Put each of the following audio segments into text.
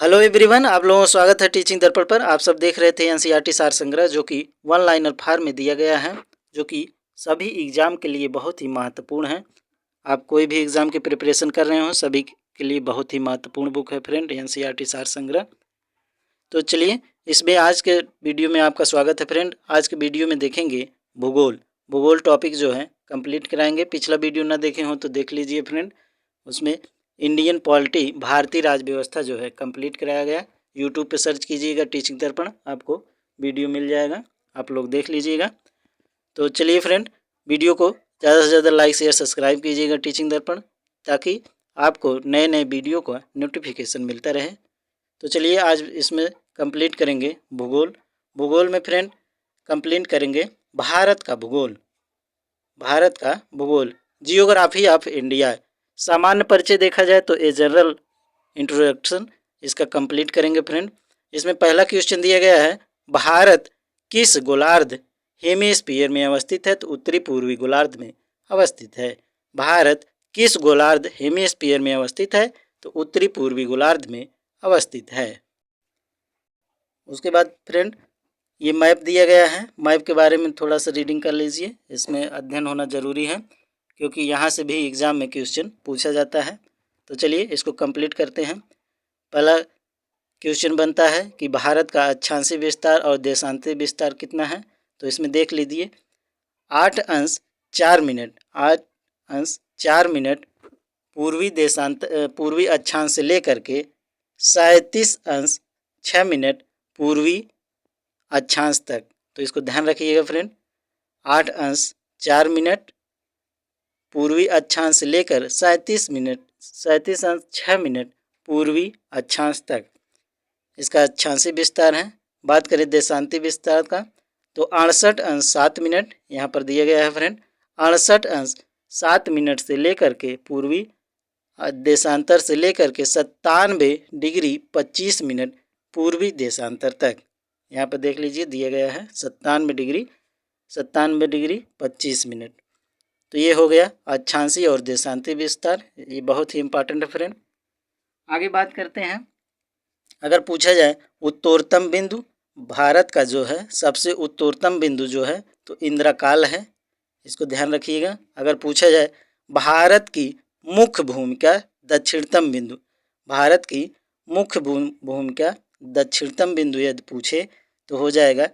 Hello everyone, आप लोगों का स्वागत है टीचिंग दर्पण पर। आप सब देख रहे थे एनसीईआरटी सार संग्रह, जो कि वन लाइनर फॉर्म में दिया गया है, जो कि सभी एग्ज़ाम के लिए बहुत ही महत्वपूर्ण है। आप कोई भी एग्ज़ाम की प्रिपरेशन कर रहे हो, सभी के लिए बहुत ही महत्वपूर्ण बुक है फ्रेंड, एनसीईआरटी सार संग्रह। तो चलिए, इसमें आज के वीडियो में आपका स्वागत है फ्रेंड। आज के वीडियो में देखेंगे भूगोल। भूगोल टॉपिक जो है कंप्लीट कराएंगे। पिछला वीडियो ना देखे हो तो देख लीजिए फ्रेंड, उसमें इंडियन पॉलिटी, भारतीय राज व्यवस्था जो है कंप्लीट कराया गया। यूट्यूब पे सर्च कीजिएगा टीचिंग दर्पण, आपको वीडियो मिल जाएगा, आप लोग देख लीजिएगा। तो चलिए फ्रेंड, वीडियो को ज़्यादा से ज़्यादा लाइक शेयर सब्सक्राइब कीजिएगा टीचिंग दर्पण, ताकि आपको नए नए वीडियो का नोटिफिकेशन मिलता रहे। तो चलिए, आज इसमें कंप्लीट करेंगे भूगोल। भूगोल में फ्रेंड कंप्लीट करेंगे भारत का भूगोल। भारत का भूगोल, जियोग्राफी ऑफ इंडिया। सामान्य परिचय देखा जाए तो ए जनरल इंट्रोडक्शन, इसका कंप्लीट करेंगे फ्रेंड। इसमें पहला क्वेश्चन दिया गया है, भारत किस गोलार्ध हेमिस्फीयर में अवस्थित है? तो उत्तरी पूर्वी गोलार्ध में अवस्थित है। भारत किस गोलार्ध हेमिस्फीयर में अवस्थित है? तो उत्तरी पूर्वी गोलार्ध में अवस्थित है। उसके बाद फ्रेंड ये मैप दिया गया है, मैप के बारे में थोड़ा सा रीडिंग कर लीजिए, इसमें अध्ययन होना ज़रूरी है, क्योंकि यहाँ से भी एग्ज़ाम में क्वेश्चन पूछा जाता है। तो चलिए इसको कंप्लीट करते हैं। पहला क्वेश्चन बनता है कि भारत का अक्षांशीय विस्तार और देशांतरीय विस्तार कितना है? तो इसमें देख लीजिए, 8 अंश 4 मिनट, 8 अंश 4 मिनट पूर्वी अक्षांश से लेकर के 37 अंश 6 मिनट पूर्वी अक्षांश तक। तो इसको ध्यान रखिएगा फ्रेंड, 8 अंश 4 मिनट पूर्वी अक्षांश से लेकर 37 अंश 6 मिनट पूर्वी अक्षांश तक इसका अक्षांशीय विस्तार है। बात करें देशांतीय विस्तार का, तो 68 अंश 7 मिनट यहाँ पर दिया गया है फ्रेंड। 68 अंश 7 मिनट से लेकर के पूर्वी देशांतर से लेकर के 97 डिग्री 25 मिनट पूर्वी देशांतर तक। यहाँ पर देख लीजिए दिया गया है 97 डिग्री 25 मिनट। तो ये हो गया अक्षांशीय और देशांतीय विस्तार, ये बहुत ही इंपॉर्टेंट है फ्रेंड। आगे बात करते हैं, अगर पूछा जाए उत्तरोत्तम बिंदु, भारत का जो है सबसे उत्तरोत्तम बिंदु जो है तो इंद्रकाल है, इसको ध्यान रखिएगा। अगर पूछा जाए भारत की मुख्य भूमिका दक्षिणतम बिंदु, भारत की मुख्य भूमिका दक्षिणतम बिंदु यदि पूछे तो हो जाएगा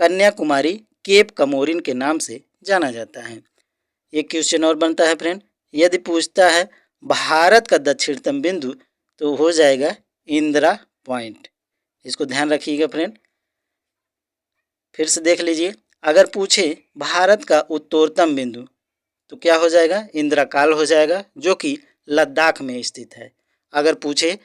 कन्याकुमारी, केप कमोरिन के नाम से जाना जाता है। एक क्वेश्चन और बनता है फ्रेंड, यदि पूछता है भारत का दक्षिणतम बिंदु तो हो जाएगा इंदिरा पॉइंट, इसको ध्यान रखिएगा फ्रेंड। फिर से देख लीजिए, अगर पूछे भारत का उत्तरोत्तम बिंदु तो क्या हो जाएगा? इंद्रकाल हो जाएगा, जो कि लद्दाख में स्थित है। अगर पूछे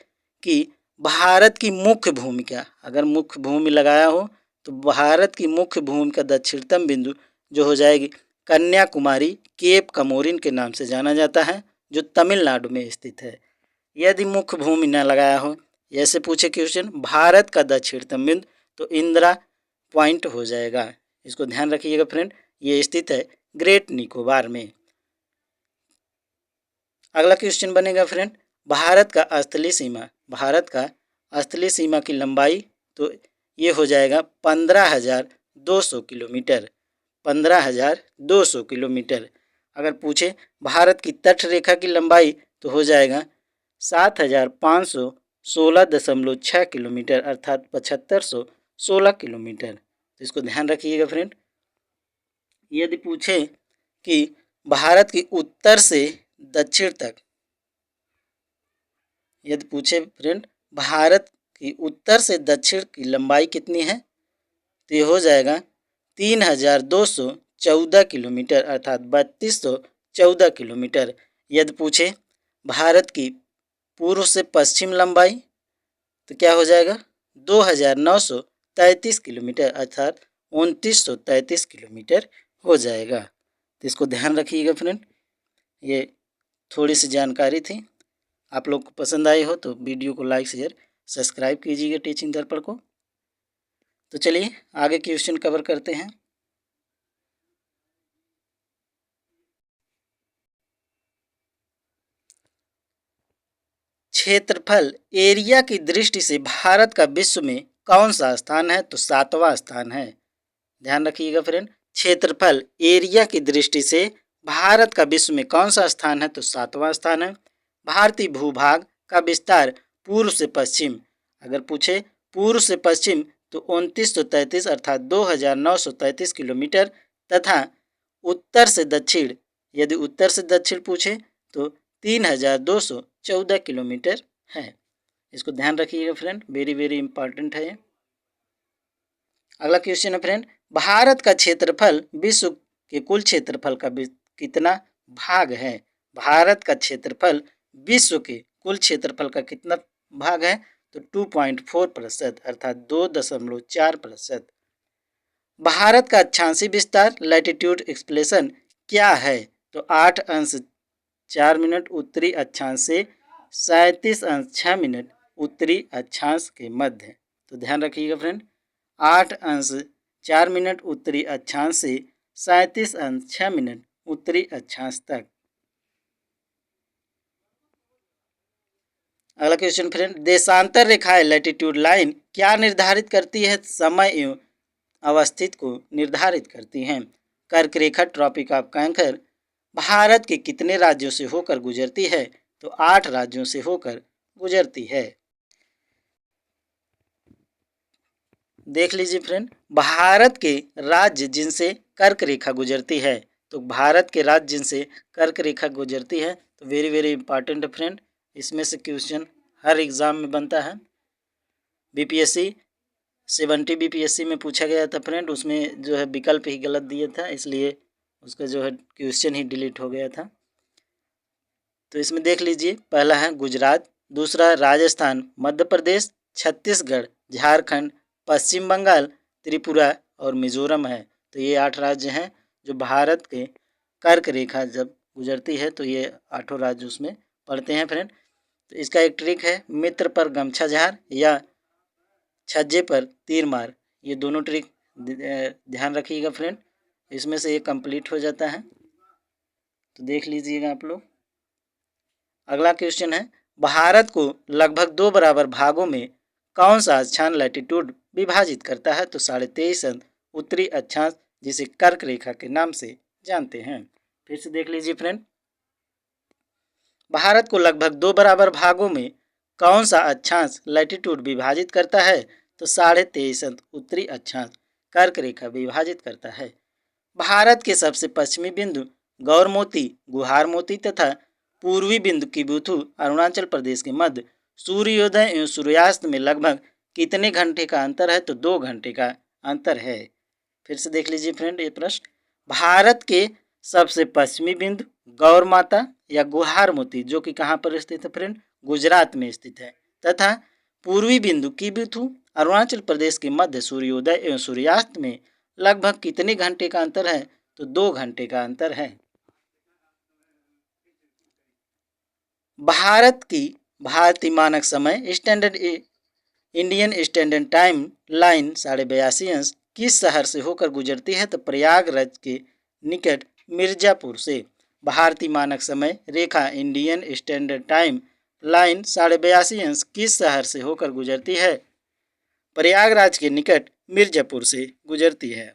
कि भारत की मुख्य भूमिका, अगर मुख्य भूमि लगाया हो तो भारत की मुख्य भूमिका दक्षिणतम बिंदु जो हो जाएगी कन्याकुमारी, केप कमोरिन के नाम से जाना जाता है, जो तमिलनाडु में स्थित है। यदि मुख्य भूमि न लगाया हो, ऐसे पूछे क्वेश्चन भारत का दक्षिणतम बिंदु तो इंदिरा पॉइंट हो जाएगा, इसको ध्यान रखिएगा फ्रेंड। ये स्थित है ग्रेट निकोबार में। अगला क्वेश्चन बनेगा फ्रेंड, भारत का स्थलीय सीमा, भारत का स्थलीय सीमा की लंबाई तो ये हो जाएगा 15,200 किलोमीटर, 15,200 किलोमीटर। अगर पूछे भारत की तट रेखा की लंबाई तो हो जाएगा 7,516.6 किलोमीटर, अर्थात 7,516 किलोमीटर। तो इसको ध्यान रखिएगा फ्रेंड। यदि पूछे कि भारत की उत्तर से दक्षिण तक, यदि पूछे फ्रेंड भारत की उत्तर से दक्षिण की लंबाई कितनी है तो ये हो जाएगा 3,214 किलोमीटर, अर्थात 3,214 किलोमीटर। यदि पूछे भारत की पूर्व से पश्चिम लंबाई तो क्या हो जाएगा 2,933 किलोमीटर, अर्थात 2,933 किलोमीटर हो जाएगा। तो इसको ध्यान रखिएगा फ्रेंड, ये थोड़ी सी जानकारी थी। आप लोग को पसंद आई हो तो वीडियो को लाइक शेयर सब्सक्राइब कीजिएगा टीचिंग दर्पण को। तो चलिए आगे क्वेश्चन कवर करते हैं। क्षेत्रफल एरिया की दृष्टि से भारत का विश्व में कौन सा स्थान है? तो 7वां स्थान है। ध्यान रखिएगा फ्रेंड, क्षेत्रफल एरिया की दृष्टि से भारत का विश्व में कौन सा स्थान है? तो 7वां स्थान है। भारतीय भूभाग का विस्तार पूर्व से पश्चिम, अगर पूछे पूर्व से पश्चिम तो 2933 अर्थात 2933 किलोमीटर तथा उत्तर से दक्षिण, यदि उत्तर से दक्षिण पूछे तो 3214 किलोमीटर है। इसको ध्यान रखिएगा फ्रेंड, वेरी वेरी इंपॉर्टेंट है। अगला क्वेश्चन है फ्रेंड, भारत का क्षेत्रफल विश्व के कुल क्षेत्रफल का कितना भाग है? भारत का क्षेत्रफल विश्व के कुल क्षेत्रफल का कितना भाग है? तो 2.4% अर्थात 2.4%। भारत का अक्षांशीय विस्तार लैटिट्यूड एक्सप्रेशन क्या है? तो 8 अंश 4 मिनट उत्तरी अक्षांश से 37 अंश 6 मिनट उत्तरी अक्षांश के मध्य। तो ध्यान रखिएगा फ्रेंड, 8 अंश 4 मिनट उत्तरी अक्षांश से 37 अंश 6 मिनट उत्तरी अक्षांश तक। अगला क्वेश्चन फ्रेंड, देशांतर रेखाएं लैटिट्यूड लाइन क्या निर्धारित करती है? समय एवं अवस्थित को निर्धारित करती हैं। कर्क रेखा ट्रॉपिक ऑफ कैंकर भारत के कितने राज्यों से होकर गुजरती है? तो 8 राज्यों से होकर गुजरती है। देख लीजिए फ्रेंड, भारत के राज्य जिनसे कर्क रेखा गुजरती है, तो भारत के राज्य जिनसे कर्क रेखा गुजरती है, तो वेरी वेरी इंपॉर्टेंट है फ्रेंड। इसमें से क्वेश्चन हर एग्जाम में बनता है। बीपीएससी 70 बीपीएससी में पूछा गया था फ्रेंड, उसमें जो है विकल्प ही गलत दिया था, इसलिए उसका जो है क्वेश्चन ही डिलीट हो गया था। तो इसमें देख लीजिए, पहला है गुजरात, दूसरा राजस्थान, मध्य प्रदेश, छत्तीसगढ़, झारखंड, पश्चिम बंगाल, त्रिपुरा और मिजोरम है। तो ये 8 राज्य हैं जो भारत के कर्क रेखा जब गुजरती है तो ये 8 राज्य उसमें पड़ते हैं फ्रेंड। तो इसका एक ट्रिक है, मित्र पर गमछा झार या छज्जे पर तीर मार, ये दोनों ट्रिक ध्यान रखिएगा फ्रेंड, इसमें से ये कंप्लीट हो जाता है। तो देख लीजिएगा आप लोग। अगला क्वेश्चन है, भारत को लगभग 2 बराबर भागों में कौन सा अक्षांश लैटिट्यूड विभाजित करता है? तो 23.5 अंश उत्तरी अक्षांश, जिसे कर्क रेखा के नाम से जानते हैं। फिर से देख लीजिए फ्रेंड, भारत को लगभग 2 बराबर भागों में कौन सा अक्षांश लैटिट्यूड विभाजित करता है? तो 23.5 अंश उत्तरी अक्षांश कर्क रेखा विभाजित करता है। भारत के सबसे पश्चिमी बिंदु गौरमोती, गुहार मोती तथा पूर्वी बिंदु किबुथु अरुणाचल प्रदेश के मध्य सूर्योदय एवं सूर्यास्त में लगभग कितने घंटे का अंतर है? तो 2 घंटे का अंतर है। फिर से देख लीजिए फ्रेंड ये प्रश्न, भारत के सबसे पश्चिमी बिंदु गौर माता या गुहार मोती जो कि कहाँ पर स्थित है फ्रेंड? गुजरात में स्थित है, तथा पूर्वी बिंदु किबुथु अरुणाचल प्रदेश के मध्य सूर्योदय एवं सूर्यास्त में लगभग कितने घंटे का अंतर है? तो 2 घंटे का अंतर है। भारत की भारतीय मानक समय standard Indian standard time line 82.5 अंश किस शहर से होकर गुजरती है? तो प्रयागराज के निकट मिर्जापुर से। भारतीय मानक समय रेखा इंडियन स्टैंडर्ड टाइम लाइन 82.5 अंश किस शहर से होकर गुजरती है? प्रयागराज के निकट मिर्जापुर से गुजरती है।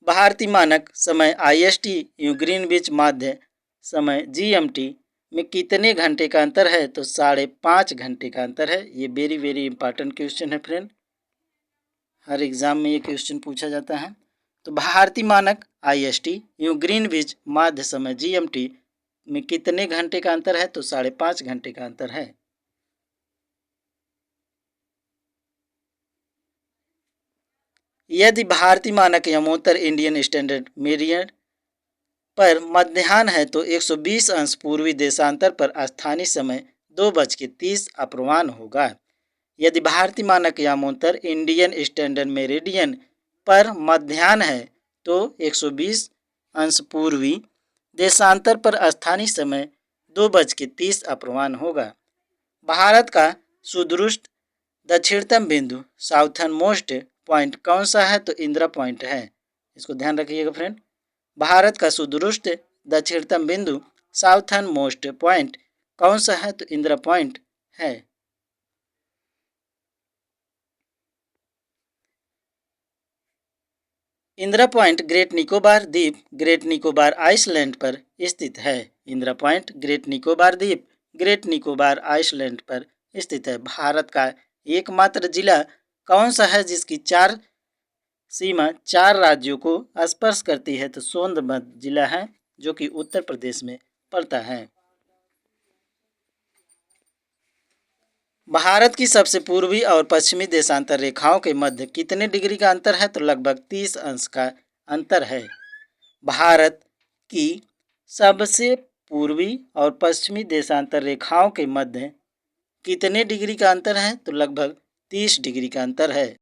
भारतीय मानक समय IST एवं ग्रीनविच माध्य समय GMT में कितने घंटे का अंतर है? तो 5.5 घंटे का अंतर है। ये वेरी वेरी इंपॉर्टेंट क्वेश्चन है फ्रेंड, हर एग्जाम में ये क्वेश्चन पूछा जाता है। तो भारतीय मानक IST एवं ग्रीनविच माध्य समय GMT में कितने घंटे का अंतर है? तो 5.5 घंटे का अंतर है। यदि भारतीय मानक यमोत्तर इंडियन स्टैंडर्ड मेरियन पर मध्याह्न है तो 120 अंश पूर्वी देशांतर पर स्थानीय समय 2:30 अपराह्न होगा। यदि भारतीय मानक यामोत्तर इंडियन स्टैंडर्ड मेरिडियन पर मध्याह्न है तो 120 अंश पूर्वी देशांतर पर स्थानीय समय 2:30 अपराह्न होगा। भारत का सुदूरस्थ दक्षिणतम बिंदु साउथर्न मोस्ट पॉइंट कौन सा है? तो इंदिरा पॉइंट है। इसको ध्यान रखिएगा फ्रेंड, भारत का सुदूरस्थ दक्षिणतम बिंदु साउथर्न मोस्ट पॉइंट कौन सा है? तो इंदिरा पॉइंट है। इंदिरा पॉइंट ग्रेट निकोबार द्वीप, ग्रेट निकोबार आइसलैंड पर स्थित है। इंदिरा पॉइंट ग्रेट निकोबार द्वीप, ग्रेट निकोबार आइसलैंड पर स्थित है। भारत का एकमात्र जिला कौन सा है जिसकी चार सीमा चार राज्यों को स्पर्श करती है? तो सोनभद्र जिला है, जो कि उत्तर प्रदेश में पड़ता है। भारत की सबसे पूर्वी और पश्चिमी देशांतर रेखाओं के मध्य कितने डिग्री का अंतर है? तो लगभग 30 अंश का अंतर है। भारत की सबसे पूर्वी और पश्चिमी देशांतर रेखाओं के मध्य कितने डिग्री का अंतर है? तो लगभग 30 डिग्री का अंतर है।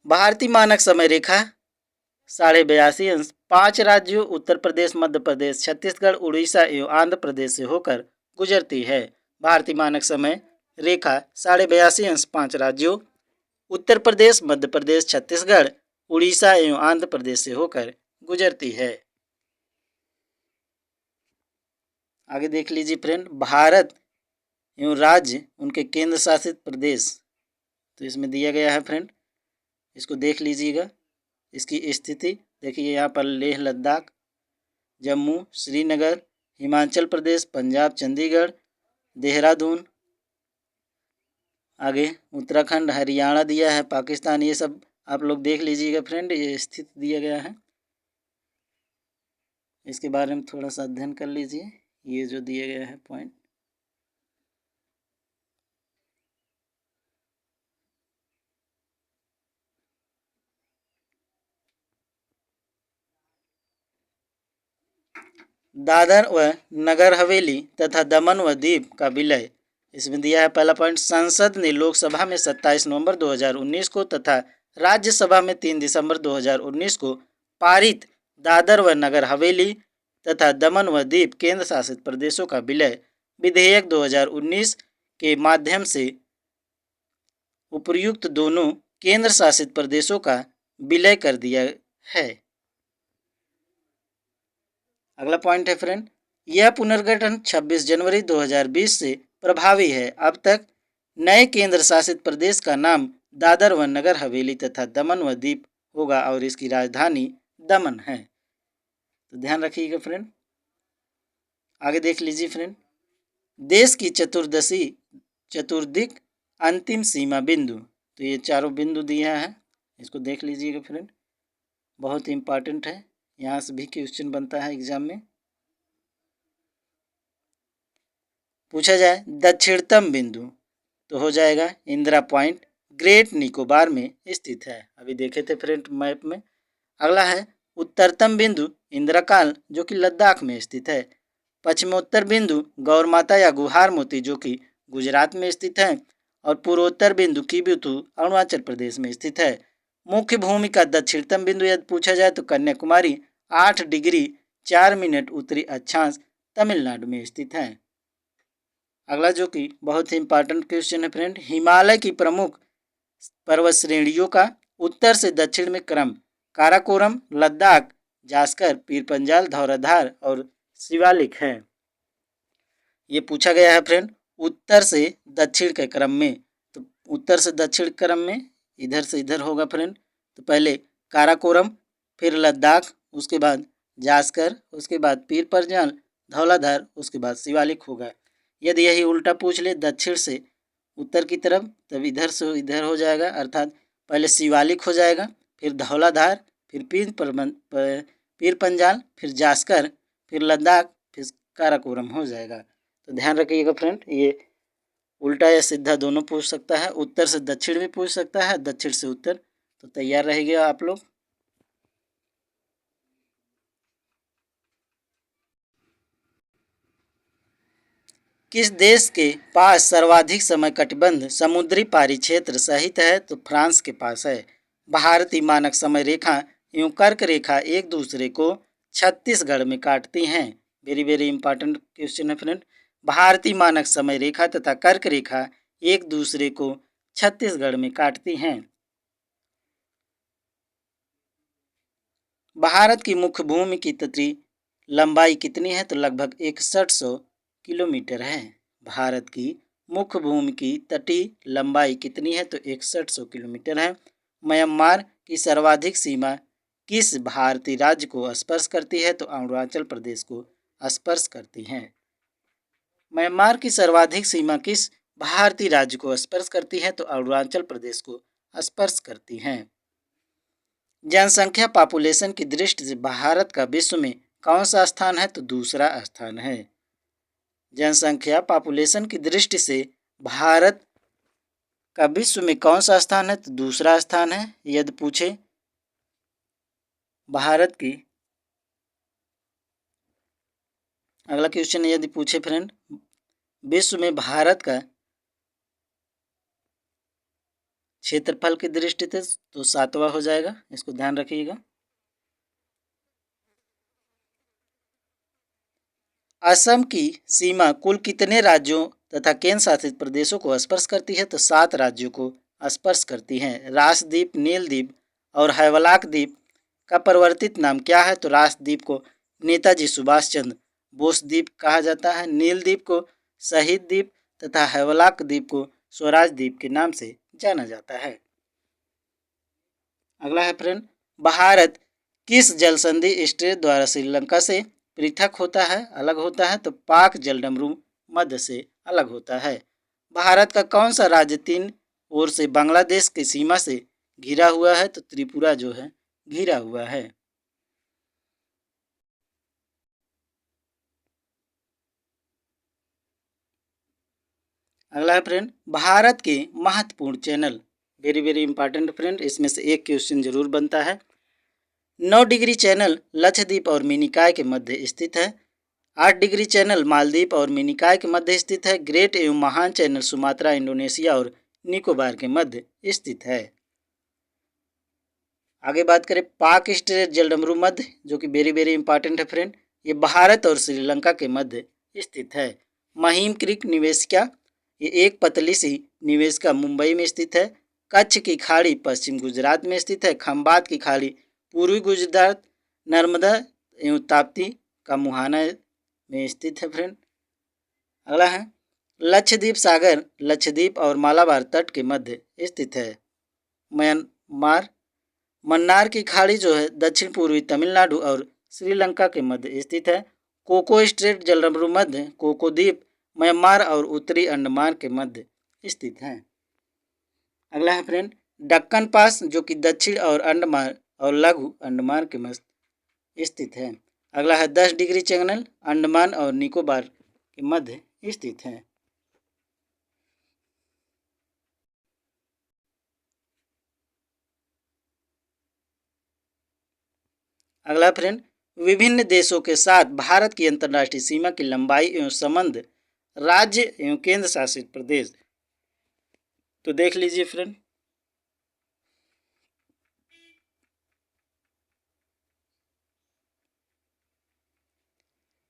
भारतीय मानक समय रेखा 82.5 अंश 5 राज्यों उत्तर प्रदेश, मध्य प्रदेश, छत्तीसगढ़, उड़ीसा एवं आंध्र प्रदेश से होकर गुजरती है। भारतीय मानक समय रेखा 82.5 अंश 5 राज्यों उत्तर प्रदेश, मध्य प्रदेश, छत्तीसगढ़, उड़ीसा एवं आंध्र प्रदेश से होकर गुजरती है। आगे देख लीजिए फ्रेंड, भारत एवं राज्य उनके केंद्र शासित प्रदेश, तो इसमें दिया गया है फ्रेंड, इसको देख लीजिएगा। इसकी स्थिति देखिए, यहाँ पर लेह लद्दाख, जम्मू, श्रीनगर, हिमाचल प्रदेश, पंजाब, चंडीगढ़, देहरादून, आगे उत्तराखंड, हरियाणा दिया है, पाकिस्तान, ये सब आप लोग देख लीजिएगा फ्रेंड, ये स्थिति दिया गया है। इसके बारे में थोड़ा सा अध्ययन कर लीजिए, ये जो दिया गया है पॉइंट। दादर व नगर हवेली तथा दमन व दीव का विलय, इसमें दिया है पहला पॉइंट, संसद ने लोकसभा में 27 नवंबर 2019 को तथा राज्यसभा में 3 दिसंबर 2019 को पारित दादर व नगर हवेली तथा दमन व दीव केंद्र शासित प्रदेशों का विलय विधेयक 2019 के माध्यम से उपर्युक्त दोनों केंद्र शासित प्रदेशों का विलय कर दिया है। अगला पॉइंट है फ्रेंड, यह पुनर्गठन 26 जनवरी 2020 से प्रभावी है। अब तक नए केंद्र शासित प्रदेश का नाम दादर व नगर हवेली तथा दमन व दीव होगा और इसकी राजधानी दमन है। तो ध्यान रखिएगा फ्रेंड। आगे देख लीजिए फ्रेंड, देश की चतुर्दिक अंतिम सीमा बिंदु, तो ये चारों बिंदु दिया है, इसको देख लीजिएगा फ्रेंड, बहुत इंपॉर्टेंट है, यहाँ से भी क्वेश्चन बनता है एग्जाम में। पूछा जाए दक्षिणतम बिंदु, तो हो जाएगा इंदिरा पॉइंट ग्रेट निकोबार में स्थित है, अभी देखे थे फ्रेंड मैप में। अगला है उत्तरतम बिंदु इंदिरा काल, जो कि लद्दाख में स्थित है। पश्चिमोत्तर बिंदु गौर माता या गुहार मोती, जो कि गुजरात में स्थित है। और पूर्वोत्तर बिंदु किबुतु अरुणाचल प्रदेश में स्थित है। मुख्य भूमि का दक्षिणतम बिंदु यदि पूछा जाए तो कन्याकुमारी 8 डिग्री 4 मिनट उत्तरी अक्षांश तमिलनाडु में स्थित है। अगला जो कि बहुत ही इंपॉर्टेंट क्वेश्चन है फ्रेंड, हिमालय की प्रमुख पर्वत श्रेणियों का उत्तर से दक्षिण में क्रम काराकोरम, लद्दाख, जास्कर, पीर पंजाल, धौलाधार और शिवालिक है। ये पूछा गया है फ्रेंड उत्तर से दक्षिण के क्रम में, तो उत्तर से दक्षिण क्रम में इधर से इधर होगा फ्रेंड। तो पहले काराकोरम, फिर लद्दाख, उसके बाद जास्कर, उसके बाद पीर पंजाल, धौलाधार, उसके बाद शिवालिक होगा। यदि यही उल्टा पूछ ले दक्षिण से उत्तर की तरफ, तब इधर से इधर हो जाएगा, अर्थात पहले शिवालिक हो जाएगा, फिर धौलाधार, फिर पीर पंजाल, फिर जास्कर, फिर लद्दाख, फिर काराकोरम हो जाएगा। तो ध्यान रखिएगा फ्रेंड, ये उल्टा या सीधा दोनों पूछ सकता है, उत्तर से दक्षिण भी पूछ सकता है, दक्षिण से उत्तर, तो तैयार रहिएगा आप लोग। किस देश के पास सर्वाधिक समय कटिबंध समुद्री पारी क्षेत्र सहित है? तो फ्रांस के पास है। भारतीय मानक समय रेखा एवं कर्क रेखा एक दूसरे को छत्तीसगढ़ में काटती हैं। वेरी वेरी इंपॉर्टेंट क्वेश्चन है फ्रेंड। भारतीय मानक समय रेखा तथा कर्क रेखा एक दूसरे को छत्तीसगढ़ में काटती हैं। भारत की मुख्य भूमि की तटीय लंबाई कितनी है? तो लगभग 6100 किलोमीटर है। भारत की मुख्य भूमि की तटीय लंबाई कितनी है? तो 6100 किलोमीटर है। म्यांमार की सर्वाधिक सीमा किस भारतीय राज्य को स्पर्श करती है? तो अरुणाचल प्रदेश को स्पर्श करती है। म्यांमार की सर्वाधिक सीमा किस भारतीय राज्य को स्पर्श करती है? तो अरुणाचल प्रदेश को स्पर्श करती है। जनसंख्या पॉपुलेशन की दृष्टि से भारत का विश्व में कौन सा स्थान है? तो दूसरा स्थान है। जनसंख्या पॉपुलेशन की दृष्टि से भारत का विश्व में कौन सा स्थान है? तो दूसरा स्थान है। यदि पूछे भारत की, अगला क्वेश्चन यदि पूछे फ्रेंड, विश्व में भारत का क्षेत्रफल की दृष्टि से तो 7वां हो जाएगा, इसको ध्यान रखिएगा। असम की सीमा कुल कितने राज्यों तथा केंद्र शासित प्रदेशों को स्पर्श करती है? तो 7 राज्यों को स्पर्श करती है। रासद्वीप, नील द्वीप और हैवलाक द्वीप का परिवर्तित नाम क्या है? तो रासद्वीप को नेताजी सुभाष चंद्र बोस द्वीप कहा जाता है, नील द्वीप को शहीद द्वीप तथा हैवलाक द्वीप को स्वराज द्वीप के नाम से जाना जाता है। अगला है फ्रेंड, भारत किस जल संधि स्ट्रेट द्वारा श्रीलंका से पृथक होता है, अलग होता है? तो पाक जलडमरू मध्य से अलग होता है। भारत का कौन सा राज्य 3 ओर से बांग्लादेश की सीमा से घिरा हुआ है? तो त्रिपुरा जो है घिरा हुआ है। अगला है फ्रेंड, भारत के महत्वपूर्ण channel, very very important friend, इसमें से एक क्वेश्चन जरूर बनता है। 9 डिग्री चैनल लक्षद्वीप और मिनिकॉय के मध्य स्थित है। 8 डिग्री चैनल मालदीव और मिनिकॉय के मध्य स्थित है। ग्रेट एवं महान चैनल सुमात्रा, इंडोनेशिया और निकोबार के मध्य स्थित है। आगे बात करें पाक स्ट्रेट जलडमरू मध्य, जो कि वेरी वेरी इंपॉर्टेंट है फ्रेंड, ये भारत और श्रीलंका के मध्य स्थित है। महिम क्रीक निवेशिका, ये एक पतली सी निवेशिका मुंबई में स्थित है। कच्छ की खाड़ी पश्चिम गुजरात में स्थित है। खंबात की खाड़ी पूर्वी गुजरात, नर्मदा एवं ताप्ती का मुहाना में स्थित है फ्रेंड। अगला है लक्षद्वीप सागर लक्षद्वीप और मालाबार तट के मध्य स्थित है। म्यांमार मन्नार की खाड़ी जो है दक्षिण पूर्वी तमिलनाडु और श्रीलंका के मध्य स्थित है। कोको स्ट्रेट जलडमरू मध्य कोको द्वीप म्यांमार और उत्तरी अंडमान के मध्य स्थित है। अगला है फ्रेंड दक्कन पास, जो कि दक्षिण और अंडमान और लघु अंडमान के मध्य स्थित है। अगला है 10 डिग्री चैनल अंडमान और निकोबार के मध्य स्थित है। अगला फ्रेंड, विभिन्न देशों के साथ भारत की अंतर्राष्ट्रीय सीमा की लंबाई एवं संबंध, राज्य एवं केंद्र शासित प्रदेश। तो देख लीजिए फ्रेंड,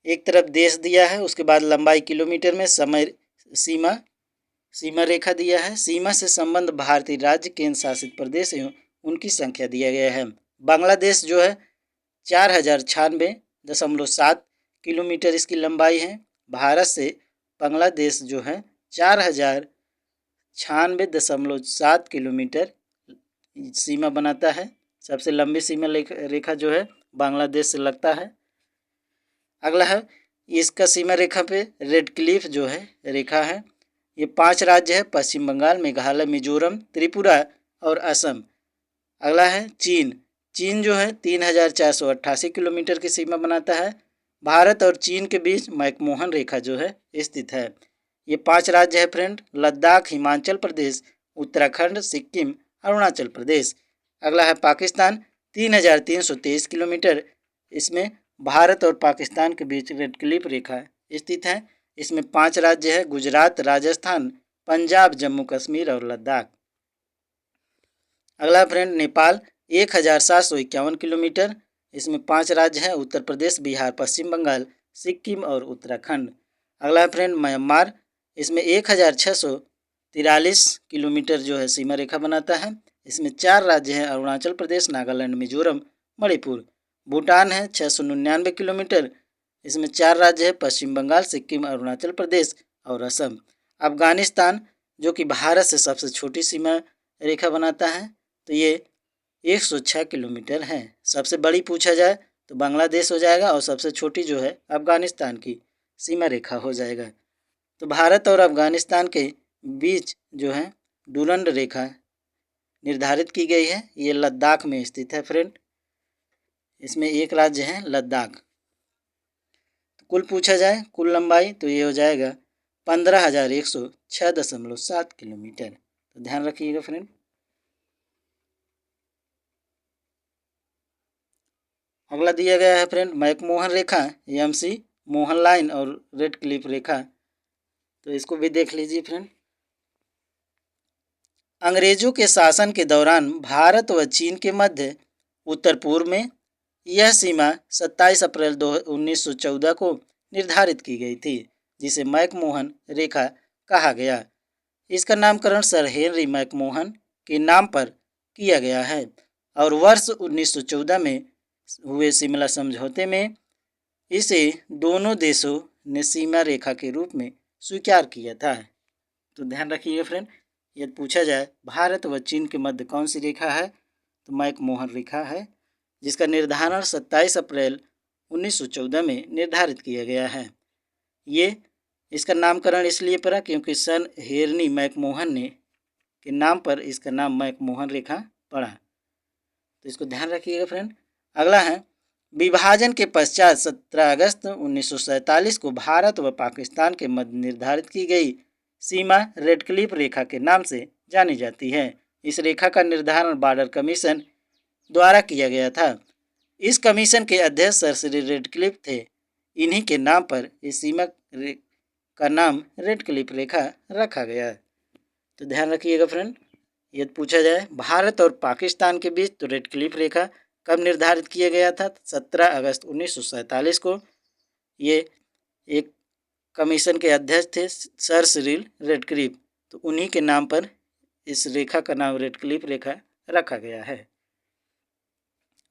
एक तरफ देश दिया है, उसके बाद लंबाई किलोमीटर में, समय सीमा रेखा दिया है, सीमा से संबंध भारतीय राज्य, केंद्र शासित प्रदेश एवं उनकी संख्या दिया गया है। बांग्लादेश जो है 4096.7 किलोमीटर इसकी लंबाई है। भारत से बांग्लादेश जो है 4096.7 किलोमीटर सीमा बनाता है। सबसे लंबी सीमा रेखा जो है बांग्लादेश से लगता है। अगला है इसका सीमा रेखा पे रेड क्लिफ जो है रेखा है। ये 5 राज्य है, पश्चिम बंगाल, मेघालय, मिजोरम, त्रिपुरा और असम। अगला है चीन, चीन जो है 3488 किलोमीटर की सीमा बनाता है। भारत और चीन के बीच मैकमोहन रेखा जो है स्थित है। ये 5 राज्य है फ्रेंड, लद्दाख, हिमाचल प्रदेश, उत्तराखंड, सिक्किम, अरुणाचल प्रदेश। अगला है पाकिस्तान, 3323 किलोमीटर, इसमें भारत और पाकिस्तान के बीच रेड क्लिफ रेखा स्थित है। इसमें 5 राज्य है, गुजरात, राजस्थान, पंजाब, जम्मू कश्मीर और लद्दाख। अगला फ्रेंड नेपाल, 1751 किलोमीटर, इसमें 5 राज्य हैं, उत्तर प्रदेश, बिहार, पश्चिम बंगाल, सिक्किम और उत्तराखंड। अगला फ्रेंड म्यांमार, इसमें 1643 किलोमीटर जो है सीमा रेखा बनाता है। इसमें 4 राज्य हैं, अरुणाचल प्रदेश, नागालैंड, मिजोरम, मणिपुर। भूटान है 699 किलोमीटर, इसमें 4 राज्य है, पश्चिम बंगाल, सिक्किम, अरुणाचल प्रदेश और असम। अफगानिस्तान जो कि भारत से सबसे छोटी सीमा रेखा बनाता है, तो ये 106 किलोमीटर है। सबसे बड़ी पूछा जाए तो बांग्लादेश हो जाएगा और सबसे छोटी जो है अफगानिस्तान की सीमा रेखा हो जाएगा। तो भारत और अफगानिस्तान के बीच जो है डुरंड रेखा निर्धारित की गई है। ये लद्दाख में स्थित है फ्रेंड। इसमें एक राज्य है लद्दाख। कुल पूछा जाए कुल लंबाई तो ये हो जाएगा 15,106.7 किलोमीटर। तो ध्यान रखिएगा फ्रेंड। अगला दिया गया है फ्रेंड मैकमोहन रेखा, एमसी मोहन लाइन और रेड क्लिफ रेखा। तो इसको भी देख लीजिए फ्रेंड। अंग्रेजों के शासन के दौरान भारत व चीन के मध्य उत्तर पूर्व में यह सीमा 27 अप्रैल 1914 को निर्धारित की गई थी, जिसे मैकमोहन रेखा कहा गया। इसका नामकरण सर हेनरी मैकमोहन के नाम पर किया गया है और वर्ष 1914 में हुए शिमला समझौते में इसे दोनों देशों ने सीमा रेखा के रूप में स्वीकार किया था। तो ध्यान रखिएगा फ्रेंड, यदि पूछा जाए भारत व चीन के मध्य कौन सी रेखा है, तो मैकमोहन रेखा है, जिसका निर्धारण 27 अप्रैल 1914 में निर्धारित किया गया है। ये इसका नामकरण इसलिए पड़ा क्योंकि सन हेनरी मैकमोहन ने के नाम पर इसका नाम मैकमोहन रेखा पड़ा। तो इसको ध्यान रखिएगा फ्रेंड। अगला है विभाजन के पश्चात 17 अगस्त 1947 को भारत व पाकिस्तान के मध्य निर्धारित की गई सीमा रेड क्लिफ रेखा के नाम से जानी जाती है। इस रेखा का निर्धारण बॉर्डर कमीशन द्वारा किया गया था। इस कमीशन के अध्यक्ष सर श्री रेड क्लिफ थे। इन्हीं के नाम पर इस सीमा का नाम रेड क्लिफ रेखा रखा गया। तो ध्यान रखिएगा फ्रेंड। यदि पूछा जाए भारत और पाकिस्तान के बीच, तो रेड क्लिफ रेखा कब निर्धारित किया गया था? 17 अगस्त 1947 को। ये एक कमीशन के अध्यक्ष थे सर सिरिल रेड क्लिफ, तो उन्हीं के नाम पर इस रेखा का नाम रेड क्लिफ रेखा रखा गया है।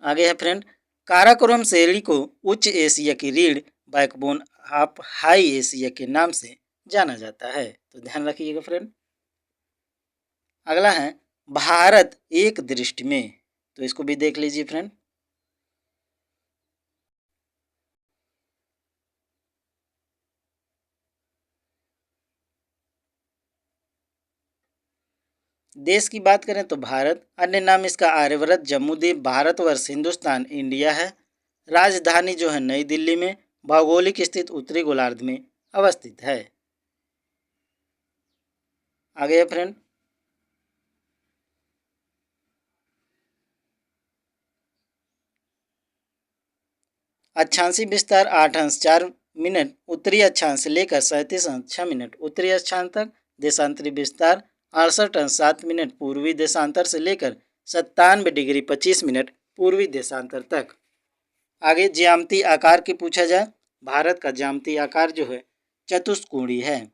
आगे है फ्रेंड काराकोरम शैली को उच्च एशिया की रीढ़ बैकबोन ऑफ हाई एशिया के नाम से जाना जाता है। तो ध्यान रखिएगा फ्रेंड। अगला है भारत एक दृष्टि में, तो इसको भी देख लीजिए फ्रेंड। देश की बात करें तो भारत, अन्य नाम इसका आर्यव्रत, जम्मूद्वीप, भारतवर्ष, हिंदुस्तान, इंडिया है। राजधानी जो है नई दिल्ली में, भौगोलिक स्थित उत्तरी गोलार्ध में अवस्थित है। आगे है फ्रेंड अक्षांशी विस्तार 8 अंश 4 मिनट उत्तरी अक्षांश से लेकर 37 अंश 6 मिनट उत्तरी अक्षांश तक। देशांतरी विस्तार 68 अंश 7 मिनट पूर्वी देशांतर से लेकर 97 डिग्री 25 मिनट पूर्वी देशांतर तक। आगे ज्यामितीय आकार की पूछा जाए, भारत का ज्यामितीय आकार जो है चतुष्कोणीय है।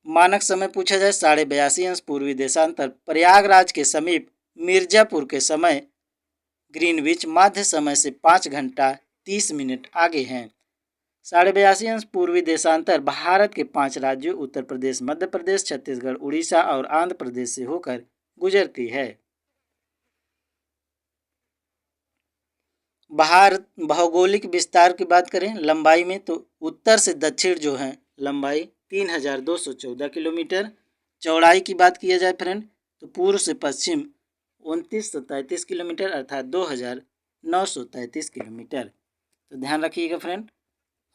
मानक समय पूछा जाए 82.5 अंश पूर्वी देशांतर। प्रयागराज के समीप मिर्जापुर के समय ग्रीनविच माध्य समय से 5 घंटा 30 मिनट आगे हैं। 82.5 अंश पूर्वी देशांतर भारत के 5 राज्यों उत्तर प्रदेश, मध्य प्रदेश, छत्तीसगढ़, उड़ीसा और आंध्र प्रदेश से होकर गुजरती है। भारत भौगोलिक विस्तार की बात करें लंबाई में, तो उत्तर से दक्षिण जो है लंबाई 3,214 किलोमीटर। चौड़ाई की बात किया जाए फ्रेंड, तो पूर्व से पश्चिम 2933 किलोमीटर अर्थात 2,933 किलोमीटर। तो ध्यान रखिएगा फ्रेंड।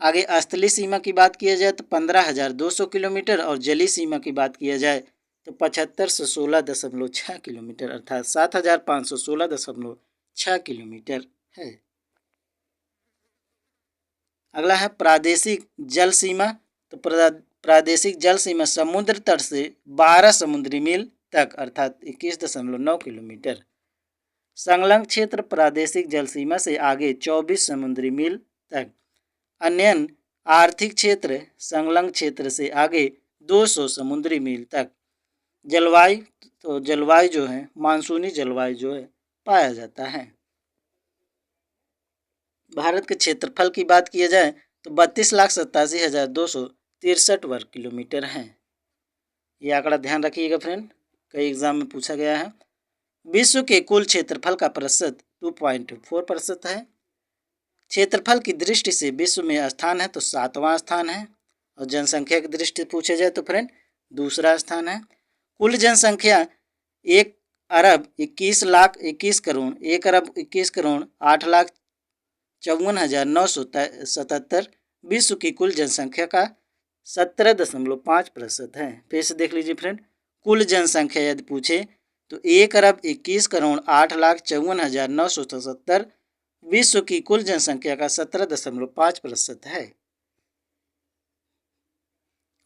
आगे स्थलीय सीमा की बात किया जाए तो 15,200 किलोमीटर और जलीय सीमा की बात किया जाए तो 7516.6 किलोमीटर अर्थात 7,516.6 किलोमीटर है। अगला है प्रादेशिक जल सीमा। तो प्रादेशिक जल सीमा समुद्र तट से 12 समुद्री मील तक अर्थात 21.9 किलोमीटर। संलग्न क्षेत्र प्रादेशिक जल सीमा से आगे 24 समुद्री मील तक। अन्य आर्थिक क्षेत्र संलग्न क्षेत्र से आगे 200 समुद्री मील तक। जलवायु, तो जलवायु जो है मानसूनी जलवायु जो है पाया जाता है। भारत के क्षेत्रफल की बात किया जाए तो 32,87,263 वर्ग किलोमीटर हैं। ये आंकड़ा ध्यान रखिएगा फ्रेंड, कई एग्जाम में पूछा गया है। विश्व के कुल क्षेत्रफल का प्रतिशत 2.4% है। क्षेत्रफल की दृष्टि से विश्व में स्थान है तो 7वां स्थान है, और जनसंख्या की दृष्टि से पूछे जाए तो फ्रेंड दूसरा स्थान है। कुल जनसंख्या 1,21,21,08,54,977 विश्व की कुल जनसंख्या का 17.5% है। फिर से देख लीजिए फ्रेंड, कुल जनसंख्या यदि पूछे तो 1,21,08,54,977 विश्व की कुल जनसंख्या का 17.5% है।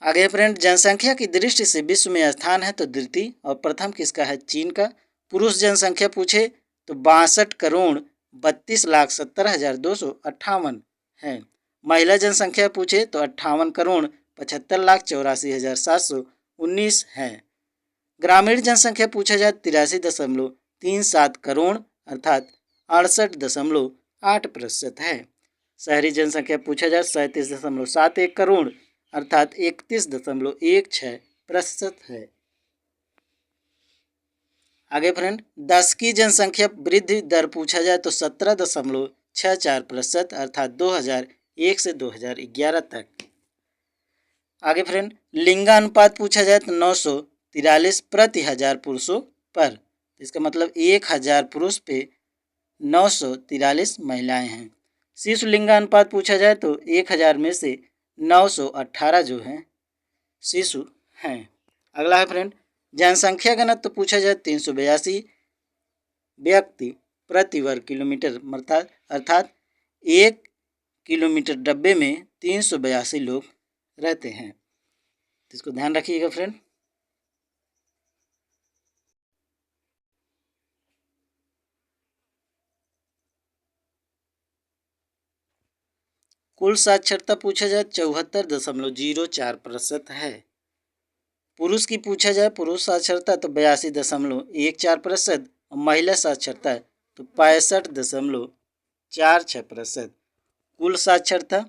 आगे फ्रेंड, जनसंख्या की दृष्टि से विश्व में स्थान है तो द्वितीय और प्रथम किसका है? चीन का। पुरुष जनसंख्या पूछे तो 62,32,70,258 है। महिला जनसंख्या पूछे तो 58,75,84,719 है। ग्रामीण जनसंख्या पूछा जाए 83.37 करोड़ अर्थात 68.8% है। शहरी जनसंख्या पूछा जाए 37.71 करोड़ अर्थात 31.16% है। आगे फ्रेंड, 10 की जनसंख्या वृद्धि दर पूछा जाए तो 17.64% अर्थात 2001 से 2011 तक। आगे फ्रेंड, लिंगानुपात पूछा जाए तो 943 प्रति हजार पुरुषों पर, इसका मतलब 1000 पुरुष पे 943 महिलाएं हैं। शिशु लिंगानुपात पूछा जाए तो 1000 में से 918 जो हैं शिशु हैं। अगला है फ्रेंड, जनसंख्या घनत्व पूछा जाए 382 व्यक्ति प्रति वर्ग किलोमीटर अर्थात 1 किलोमीटर डब्बे में 382 लोग रहते हैं। इसको ध्यान रखिएगा फ्रेंड। कुल साक्षरता पूछा जाए 74.04% है। पुरुष की पूछा जाए पुरुष साक्षरता तो 82.14% और महिला साक्षरता तो 65.46%। कुल साक्षरता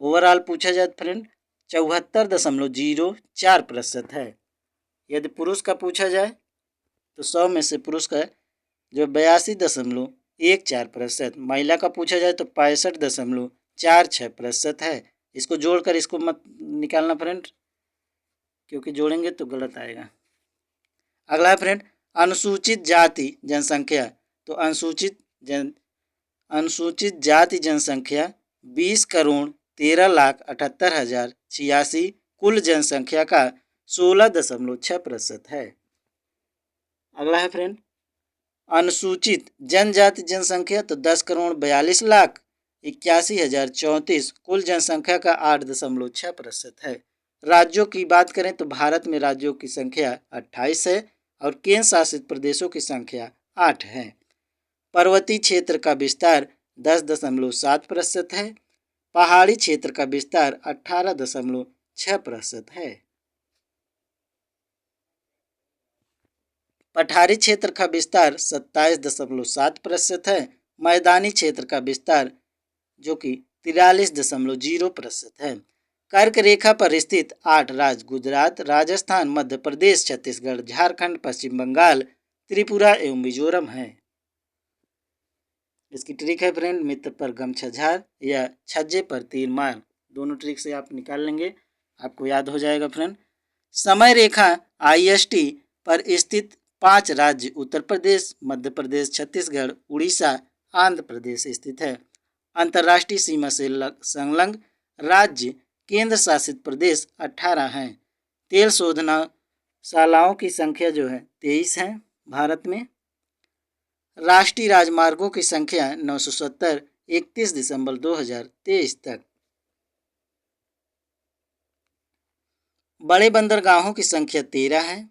ओवरऑल पूछा जाए फ्रेंड 74.04% है। यदि पुरुष का पूछा जाए तो 100 में से पुरुष का जो 82.14%, महिला का पूछा जाए तो 65.46% है। इसको जोड़कर इसको मत निकालना फ्रेंड, क्योंकि जोड़ेंगे तो गलत आएगा। अगला है फ्रेंड, अनुसूचित जाति जनसंख्या तो अनुसूचित जाति जनसंख्या 20,13,78,086 कुल जनसंख्या का 16.6% है। अगला है फ्रेंड, अनुसूचित जनजाति जनसंख्या तो 10,42,81,034 कुल जनसंख्या का 8.6% है। राज्यों की बात करें तो भारत में राज्यों की संख्या 28 है और केंद्र शासित प्रदेशों की संख्या 8 है। पर्वतीय क्षेत्र का विस्तार 10.7% है। पहाड़ी क्षेत्र का विस्तार 18.6% है। पठारी क्षेत्र का विस्तार 27.7% है। मैदानी क्षेत्र का विस्तार जो कि 43.0% है। कर्क रेखा पर स्थित 8 राज्य गुजरात, राजस्थान, मध्य प्रदेश, छत्तीसगढ़, झारखंड, पश्चिम बंगाल, त्रिपुरा एवं मिजोरम है। इसकी ट्रिक है फ्रेंड, मित्र पर गमछा झार या छज्जे पर तीर मार, दोनों ट्रिक से आप निकाल लेंगे, आपको याद हो जाएगा फ्रेंड। समय रेखा IST पर स्थित 5 राज्य उत्तर प्रदेश, मध्य प्रदेश, छत्तीसगढ़, उड़ीसा, आंध्र प्रदेश स्थित है। अंतर्राष्ट्रीय सीमा से संलग्न राज्य केंद्र शासित प्रदेश 18 हैं। तेल शोधनशालाओं की संख्या जो है 23 है भारत में। राष्ट्रीय राजमार्गों की संख्या 970 31 दिसंबर 2023 तक। बड़े बंदरगाहों की संख्या 13 है।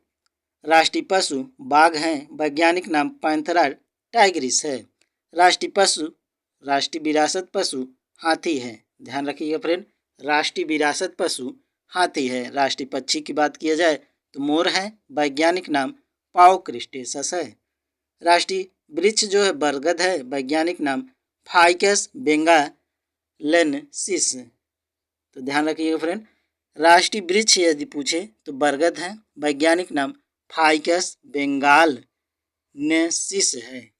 राष्ट्रीय पशु बाघ हैं, वैज्ञानिक नाम पैंथेरा टाइग्रिस है। राष्ट्रीय विरासत पशु हाथी है। ध्यान रखिएगा फ्रेंड, राष्ट्रीय विरासत पशु हाथी है। राष्ट्रीय पक्षी की बात किया जाए तो मोर है, वैज्ञानिक नाम पाओ क्रिस्टेसस है। राष्ट्रीय वृक्ष जो है बरगद है, वैज्ञानिक नाम फाइकस बेंगालेंसिस। तो ध्यान रखिएगा फ्रेंड, राष्ट्रीय वृक्ष यदि पूछे तो बरगद है, वैज्ञानिक नाम फाइकस बेंगालेंसिस है।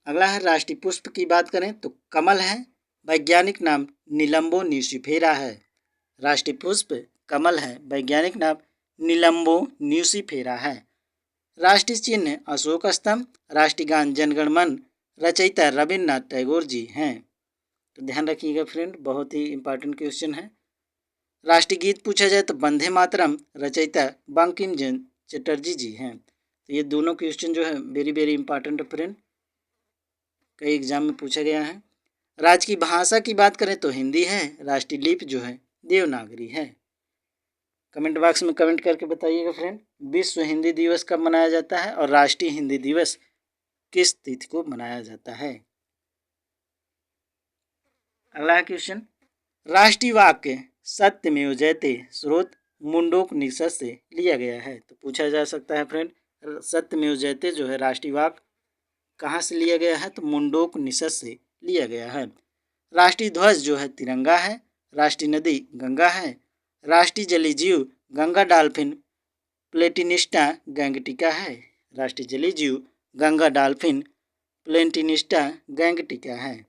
अगला है राष्ट्रीय पुष्प की बात करें तो कमल है, वैज्ञानिक नाम निलंबो न्यूसिफेरा है। राष्ट्रीय पुष्प कमल है, वैज्ञानिक नाम निलंबो न्यूसिफेरा है। राष्ट्रीय चिन्ह अशोक स्तंभ, राष्ट्रीय गान जनगण मन, रचयिता रविन्द्रनाथ टैगोर जी हैं। तो ध्यान रखिएगा फ्रेंड, बहुत ही इंपॉर्टेंट क्वेश्चन है। राष्ट्रीय गीत पूछा जाए तो वंदे मातरम, रचयिता बंकिम चंद्र चटर्जी जी हैं। तो ये दोनों क्वेश्चन जो है वेरी वेरी इंपॉर्टेंट है फ्रेंड, कई एग्जाम में पूछा गया है। राज्य की भाषा की बात करें तो हिंदी है, राष्ट्रीय लिपि जो है देवनागरी है। कमेंट बॉक्स में कमेंट करके बताइएगा फ्रेंड, विश्व हिंदी दिवस कब मनाया जाता है और राष्ट्रीय हिंदी दिवस किस तिथि को मनाया जाता है। अगला क्वेश्चन, राष्ट्रीय वाक्य सत्यमेव जयते स्रोत मुंडोपनिषद से लिया गया है। तो पूछा जा सकता है फ्रेंड, सत्यमेव जयते जो है राष्ट्रीय वाक्य कहाँ से लिया गया है, तो मुंडोपनिषद से लिया गया है। राष्ट्रीय ध्वज जो है तिरंगा है, राष्ट्रीय नदी गंगा है, राष्ट्रीय जलीय जीव गंगा डॉल्फिन प्लेटिनिस्टा गैंगटिका है। राष्ट्रीय जलीय जीव गंगा डॉल्फिन प्लेटिनिस्टा गैंगटिका है।